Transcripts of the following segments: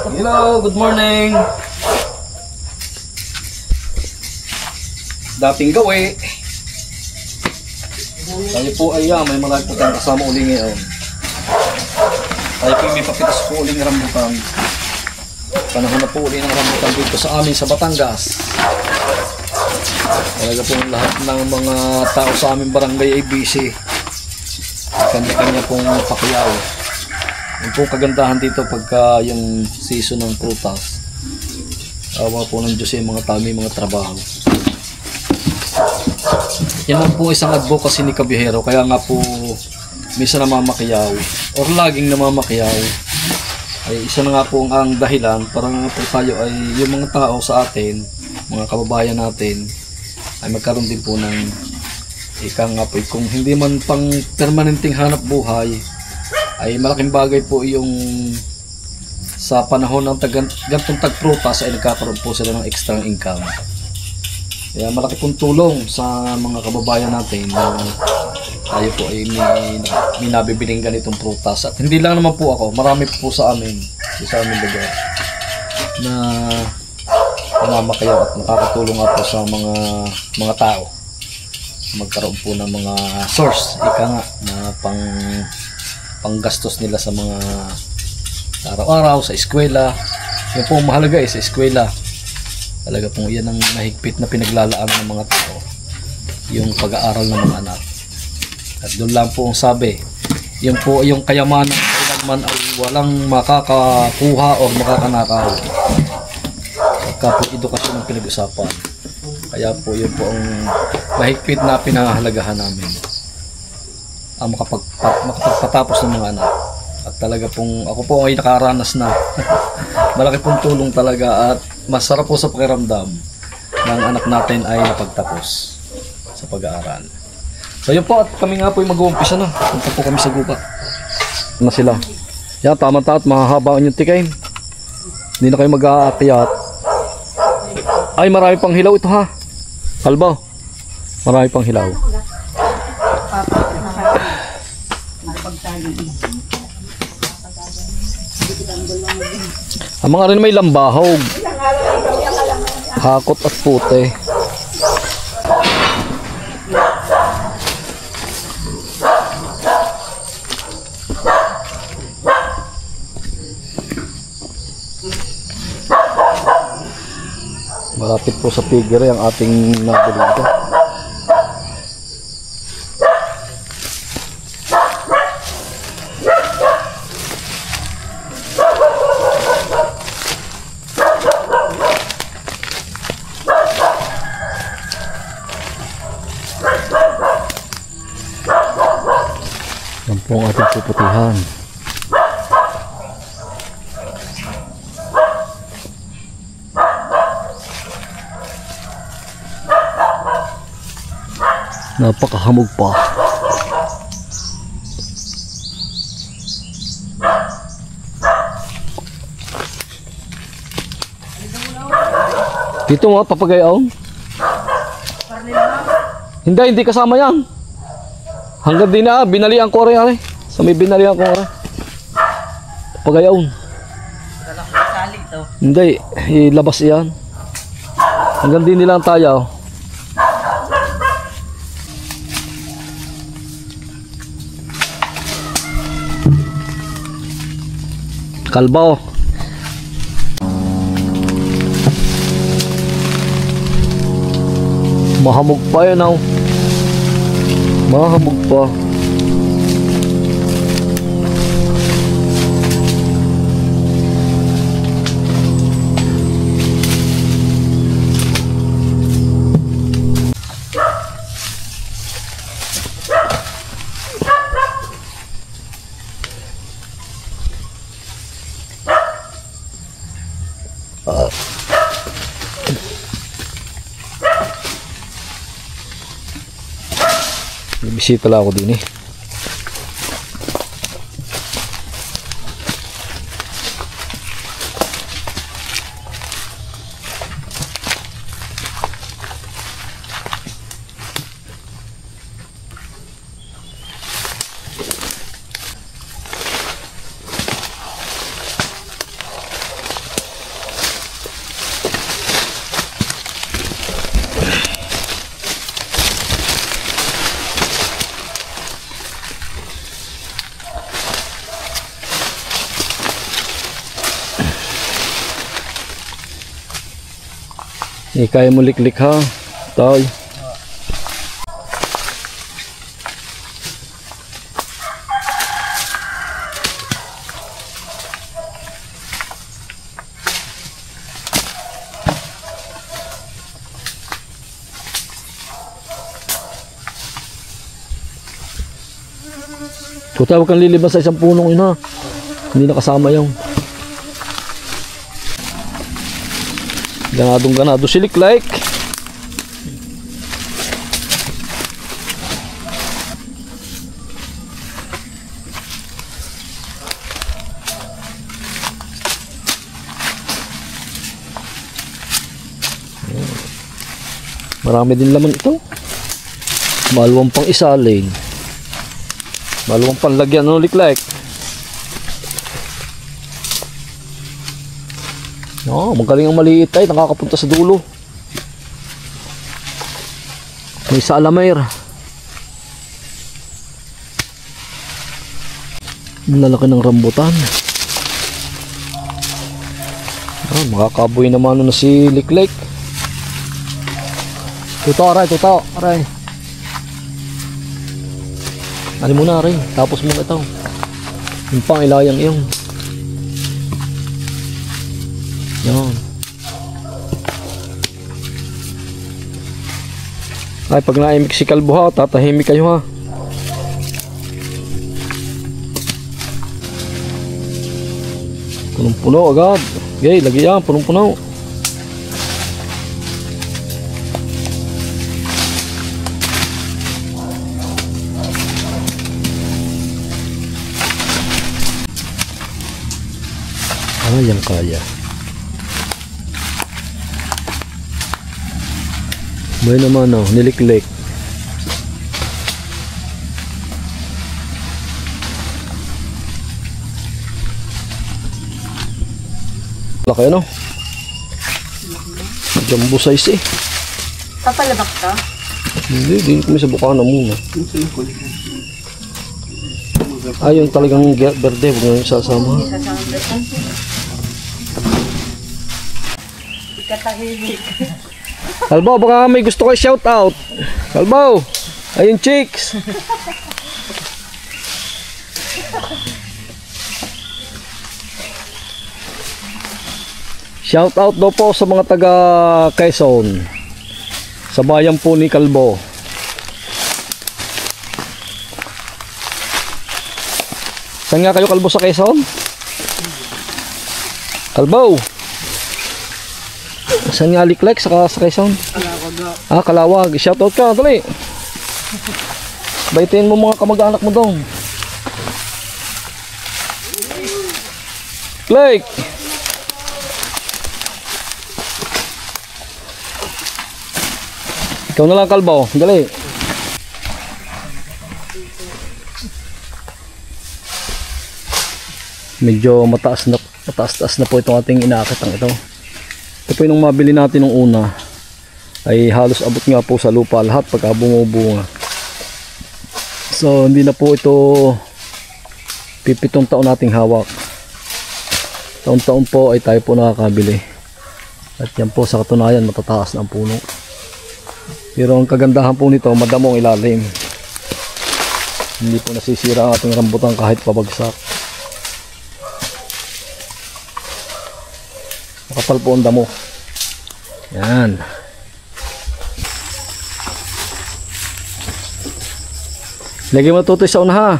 Hello, good morning. Dating gawi. Tayo po ay may malaki po tayong kasama uli ngayon. Tayo po may papitas po uli ng rambutan. Panahon na po uli ng rambutan dito sa amin sa Batangas. Talaga po lahat ng mga tao sa aming barangay ay busy. Kanya-kanya pong pakuyaw. Yung po kagandahan dito pagka yung season ng prutas. Awa po ng Diyos yung mga tao may mga trabaho. Yan po isang advocacy ni Kabihero, kaya nga po minsan namamakiyaw or laging namamakiyaw ay isa na nga po ang dahilan para nga po tayo ay yung mga tao sa atin, mga kababayan natin ay magkaroon din po ng ika nga po kung hindi man pang permanenteng hanap buhay ay malaking bagay po yung sa panahon ng gantong tagprutas ay nagkakaroon po sila ng extra income. Kaya malaki pong tulong sa mga kababayan natin na tayo po ay may nabibiling ganitong prutas. At hindi lang naman po ako, marami po sa amin lugar na namamakayaw at nakakatulong nga po sa mga tao. Magkaroon po ng mga source, ika nga, na panggastos nila sa mga araw-araw, sa eskwela. Yan po mahalaga sa eskwela. Talaga pong yan ang mahigpit na pinaglalaan ng mga tao, yung pag-aaral ng mga anak. At doon lang po ang sabi, yun po yung kayamanan kailanman ay walang makakakuha o makakanakaw. Pagka po edukasyon ang pinag-usapan. Kaya po yun po ang mahigpit na pinahalagahan namin, ang makapagpatapos ng mga anak. At talaga pong ako po ay nakaranas na. Malaki pong tulong talaga at masarap po sa pakiramdam ng anak natin ay napagtapos sa pag-aaral. So yun po, at kami nga po ay mag-uumpisa na. Punta po kami sa gubat na sila. Yan, tama-tama at mahahaba yung tikain. Hindi na kayo mag-aakyat. Ay, marami pang hilaw ito ha. Kalbaw, marami pang hilaw. Ang mga rin may lambahog, hakot at pute. Malapit po sa piggery ang ating nabili dito. Yan po ang ating puputihan. Napakahamog pa. Dito mo papagayaw. Hindi kasama yan. Hanggang din na binalian ko rin. Sa may binalian ko rin. Papagayaw. Hindi, ilabas yan. Hanggang din nilang tayo. Kalbaw. Mahamog pa yun now. Mahamog pa. Bisita lang ako din eh. Kaya mo liklik ha. Tay. Tuta, huwag kang lilibas sa isang punong yun ha. Hindi nakasama yung ganado si Liklek. Marami din laman ito. Maluwang pang isalin. Maluwang pang lagyan ng Liklek. No, magaling ang maliit ay nakakapunta sa dulo. May salamir. Ang lalaki ng rambutan. Makakaboy naman na si Liklek. Tuto, aray. Ano muna, aray. Tapos muna ito. Yung pang ilayang iyong. Yan. Ay, pag naimik si kalbo ha, tatahimik kayo ha. Punong-puno agad. Okay, lagi yan, punong-puno. Yang kaya. May naman oh, niliklik. Laki ano? Jumbo size eh. Papalabak ka? Hindi kami sa bukana muna. Yung talagang berde, huwag nyo sasama. Katahimik. Kalbo, baka may gusto kayo shout out. Kalbo, ayun chicks. Shout out daw po sa mga taga Quezon. Sa bayan po ni Kalbo. Saan nga kayo, Kalbo, sa Quezon? Kalbo. Saan nga Liklek sa Quezon? Kalawag. Kalawag. Shoutout ka, dali. Baitin mo mga kamag-anak mo doon. Liklek. Ikaw na lang, Kalbo. Dali. Medyo mataas na po itong ating inaakitang ito. Ito po yung mabili natin nung una ay halos abot nga po sa lupa lahat pagka bumubunga. So hindi na po ito 7 taon nating hawak. Taon-taon po ay tayo po nakakabili. At yan po sa katunayan matataas na ang puno. Pero ang kagandahan po nito, madamo ang ilalim. Hindi po nasisira ang ating rambutan kahit pabagsak. Makapal po ang damo. Yan. Lagyan mo tutoy sa una ha.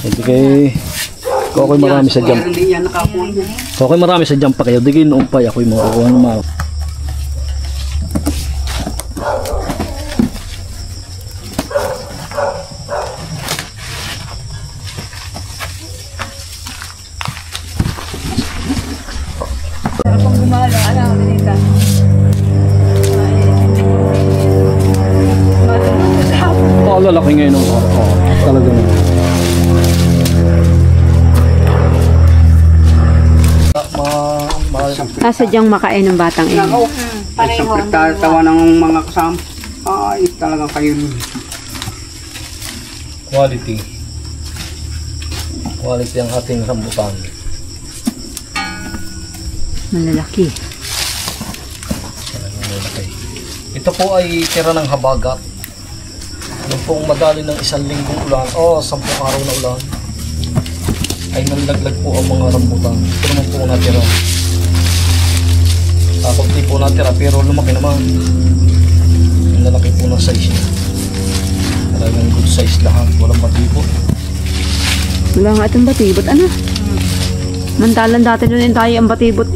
Hindi kay Kokoy marami sa jump. Kokoy marami sa jump pa kayo. Digin noong pa ako'y makukuha ng mga. Lalaki ngayon ng talaga naman. Sadyang makain ng batang ina. Pareho. Tawa ng mga kasama. Ay, talagang kayo. Quality. Quality ang ating rambutan. Malalaki. Talagang malaki. Ito po ay tira ng habagat. Yung pong madali ng 1 linggong ulan o 10 araw na ulan ay nalaglag po ang mga rambutan. Ito naman po natira. Di po natira pero lumaki naman. Ang lalaki po ng size niya. Talagang good size lahat. Walang matibot. Wala nga itong batibot. Ano? Mantalan dati nun tayo ang batibot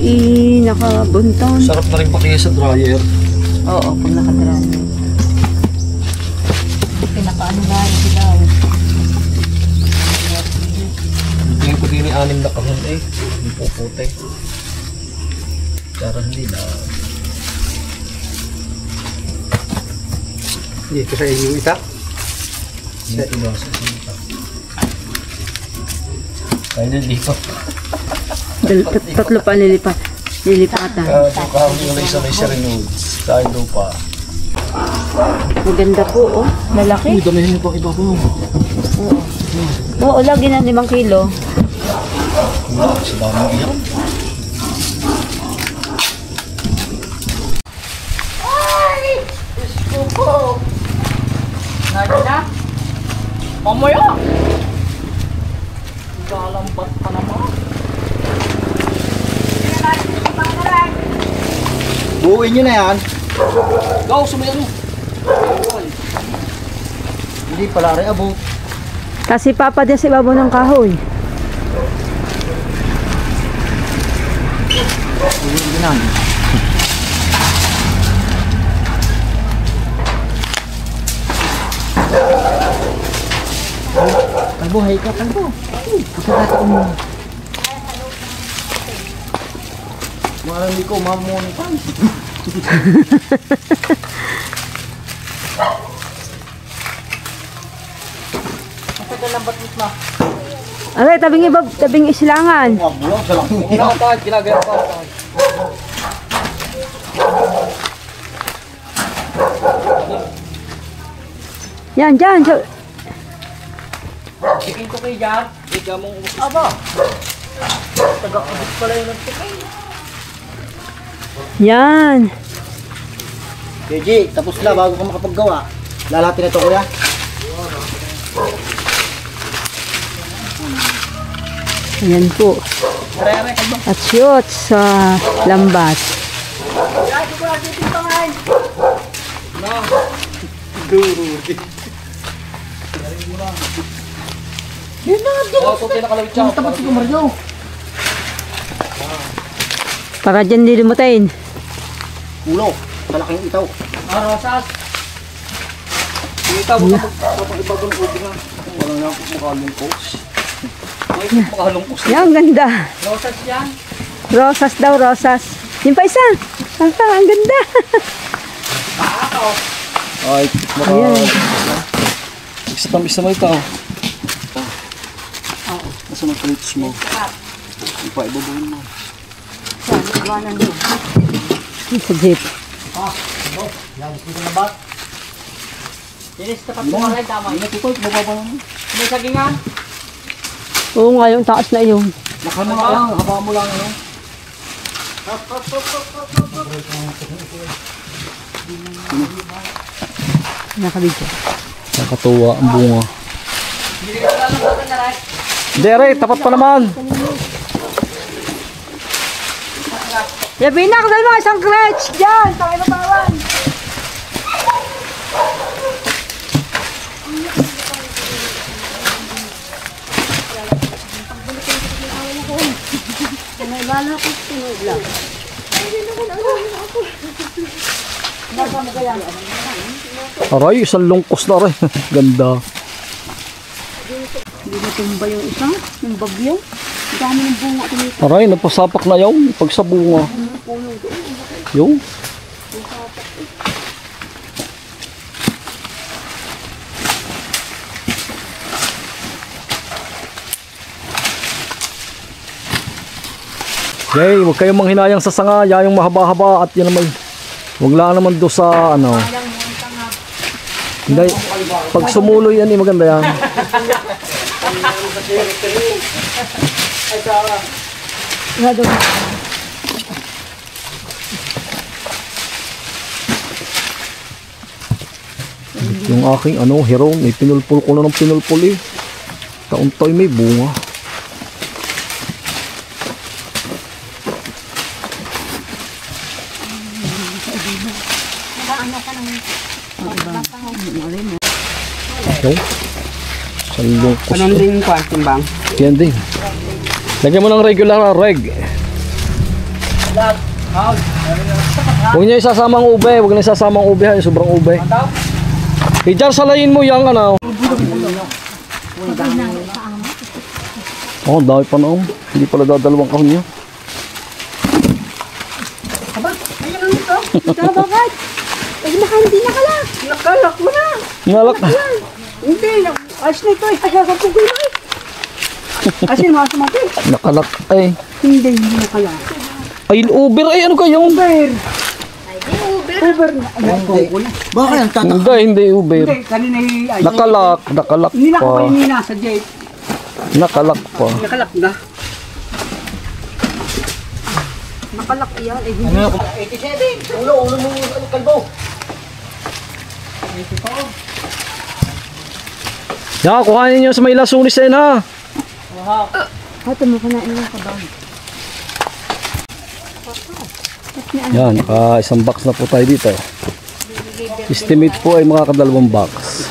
nakabunton. Sarap na rin pakiya sa dryer. Oo, pag nakadrano. Pinakaano na yung silaw. Tingin ko din 6 na kahon yung puputi. Pero hindi na. Dito sa iyo ita. Hindi iba sa sinita. Kaya nilipat. Tatlo pa lilipatan. Kung kami yung isa may sirinod. Dahil lupa. Maganda po, oh. Malaki. Uy, damihin mo pang iba po. Oo, lagi na 5 kilo. Wala, sa daming iyan. Mamaya! Galambat pa naman. Buuin nyo na yan. Go, sumayan mo. Hindi pala rin abo. Kasi papa din sa ibabaw ng kahoy. Buuin nyo na. Kalbo, hay ka, kalbo. Pagkakataon mo. Marami ko, mamonitan. Aray, tabing islangan. Mabulong sa lang. Kinakatay, kinagaya pa. Yan, dyan. Tingin ko kayo dyan. Ika mong umusap. Aba! Taga-abot pala yun ng tikay. Yan. KG, tapos na bago ka makapaggawa. Lalatin na ito kuya. Ayan po. At shoot sa lambat. Oh, so pinakalawit siya. Tapos si Kumaryo. Para dyan nilumutain. Ulo, malaking itaw. Rosas. Kita mo kapag ibagong ubi nga. Walang na makalong post. Makalong post. Yan, ganda. Rosas yan. Rosas daw, rosas. Yung pa isa. Ang ganda. Ay, Ayan. Isa tamis na may tao. Nasa mga plates mo? Ipa-ibabahin mo. Sa jeep. Dinis, tapat mo ka rin, tama. Hindi ko ito, bababa mo. May sagingan? Oo nga, yung taas na yun. Nakama ka lang, haba mo lang. Ano? Nakabidyo. Nakatuwa ang bunga. Dere, tapat pa naman. Yabinak, dahil mga isang crutch dyan. Takay na tawan. Aray, isang lungkos na rin. Ganda. Hindi na tumba yung isa, yung bagyo. Ang dami ng bunga tumita. Aray, napasapak na yun. Pag sa bunga. Yung. Okay, huwag kayong manghinayang sa sanga, yan yung mahaba-haba at yan naman. Huwag lang naman do sa ano. Hindi, pag sumulo yan, maganda yan. Yung aking hirong, may pinulpul ko na ng pinulpul eh. Taon-taon may bunga. Okay. Salungkos Anong to. din kwan, timbang? Yan din. Lagyan mo ng regular reg. Huwag niya isasama ang ube. Huwag niya isasama ang ube. Ha? Yung sobrang ube. Ijar salayin mo yung Oh, dami pa na Hindi pala dadalawang kahon niya. Ito, bakit? Eh, hindi nakalak. Nakalak mo na! Ngalak. Hindi, ayos na ito eh. Ay, kakapog ko yun eh. Kasi masamati. Nakalak. Ay. Hindi nakalak. Ay, Uber. Ay, ano kayo? Uber na. Baka yan, Hindi Uber. Hindi, kanina ay. Nakalak. Nakalak Hindi na ko pa. pa yung nasa jet. Nakalak pa. Nakalak na. Nakalak yan. Eh, Ano na? 87. Ulo mo kalbo. Yan, kuhanin nyo sa may lasunis na yun ha. Ito mo ka na ilang kabang. Yan, isang box na po tayo dito. Estimate po ay mga kadalawang box.